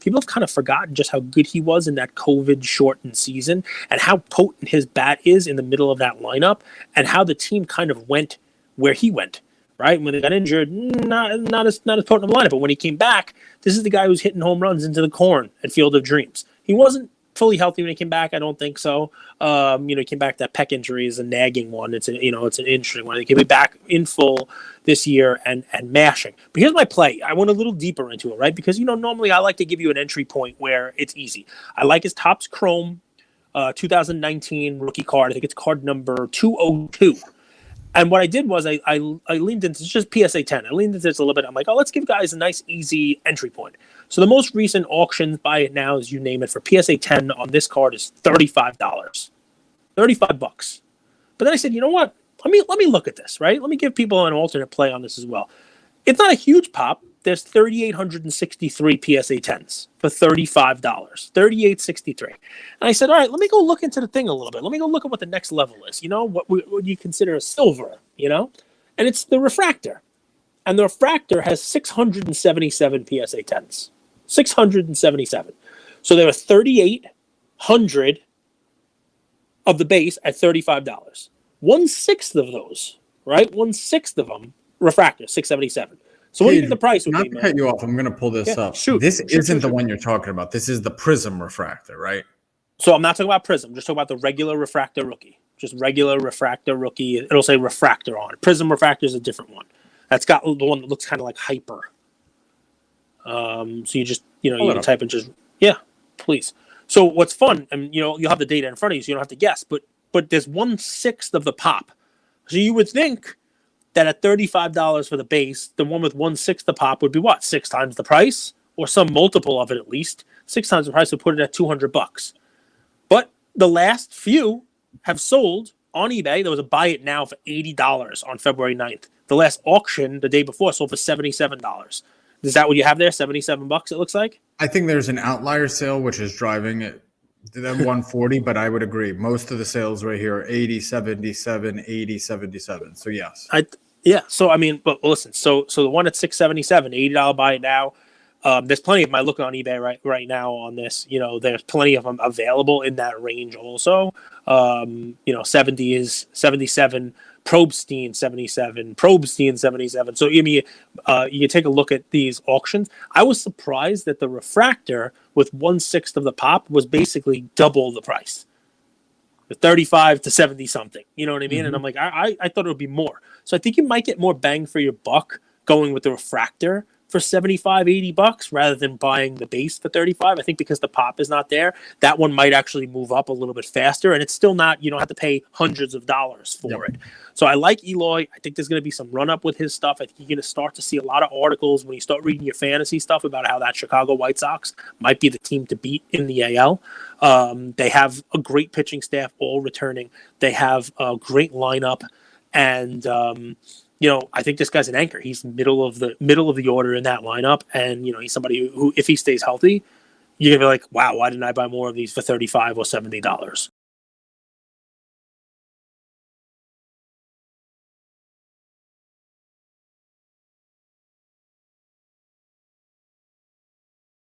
people have kind of forgotten just how good he was in that COVID shortened season and how potent his bat is in the middle of that lineup and how the team kind of went where he went. Right when they got injured, not as potent of a lineup. But when he came back, this is the guy who's hitting home runs into the corn at Field of Dreams. He wasn't fully healthy when he came back. I don't think so. He came back. That pec injury is a nagging one. It's an interesting one. He came back in full this year and mashing. But here's my play. I went a little deeper into it, right? Because normally I like to give you an entry point where it's easy. I like his Topps Chrome 2019 rookie card. I think it's card number 202. And what I did was I leaned into, it's just PSA 10. I leaned into this a little bit. I'm like, let's give guys a nice, easy entry point. So the most recent auctions, buy it now, as you name it, for PSA 10 on this card is $35. $35. But then I said, you know what? Let me look at this, right? Let me give people an alternate play on this as well. It's not a huge pop. There's 3,863 PSA 10s for $35, 3,863. And I said, all right, let me go look into the thing a little bit. Let me go look at what the next level is. What you consider a silver, and it's the refractor. And the refractor has 677 PSA 10s, 677. So there are 3,800 of the base at $35. 1/6 of those, right? 1/6 of them refractor, 677. So what do you think the price would be? Not to cut you off, I'm going to pull this up. This isn't the one you're talking about. This is the Prism refractor, right? So I'm not talking about Prism. I'm just talking about the regular refractor rookie. Just regular refractor rookie. It'll say refractor on it. Prism refractor is a different one. That's got the one that looks kind of like Hyper. So you just, you can type in just, please. So what's fun, and you'll have the data in front of you, so you don't have to guess, but there's 1/6 of the pop. So you would think that at $35 for the base, the one with 1/6 the pop would be what? 6 times the price, or some multiple of it at least. 6 times the price would put it at $200. But the last few have sold on eBay. There was a buy it now for $80 on February 9th. The last auction the day before sold for $77. Is that what you have there? $77? It looks like. I think there's an outlier sale which is driving it. That 140, but I would agree. Most of the sales right here are 80, 77, 80, 77. So yes. So but listen, so the one at 677, $80 buy it now. There's plenty of them. I look on eBay right now on this. There's plenty of them available in that range also. 70 is 77. Probstein 77, Probstein 77. So you take a look at these auctions. I was surprised that the refractor with 1/6 of the pop was basically double the price, the 35 to 70 something. You know what I mean? Mm-hmm. And I'm like, I thought it would be more. So I think you might get more bang for your buck going with the refractor for $75, $80 rather than buying the base for $35. I think because the pop is not there, that one might actually move up a little bit faster, and it's still not, you don't have to pay hundreds of dollars for it. So I like Eloy. I think there's going to be some run up with his stuff. I think you're going to start to see a lot of articles when you start reading your fantasy stuff about how that Chicago White Sox might be the team to beat in the AL. They have a great pitching staff, all returning. They have a great lineup, and I think this guy's an anchor. He's middle of the order in that lineup, and he's somebody who, if he stays healthy, you're gonna be like, wow, why didn't I buy more of these for $35 or $70?